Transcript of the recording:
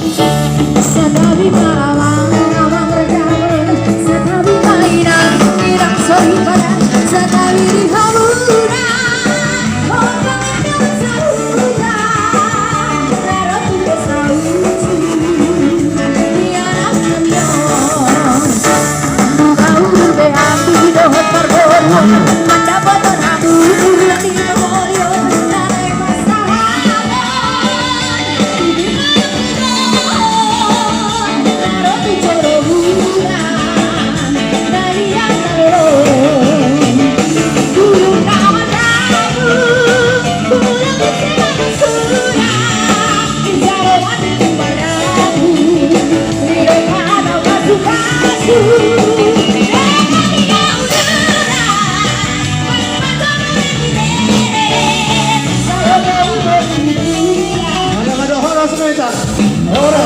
Setabi marawang berjamur, setabi mainan irang sori pada, setabi di hamuran, oh pengen sahuda, lero tulis sauci, tiara kenyon, kau berbeati dohot perbono, mendapat rabu bulan di memorial, naik pasangan. Ada hora sebentar. Hora.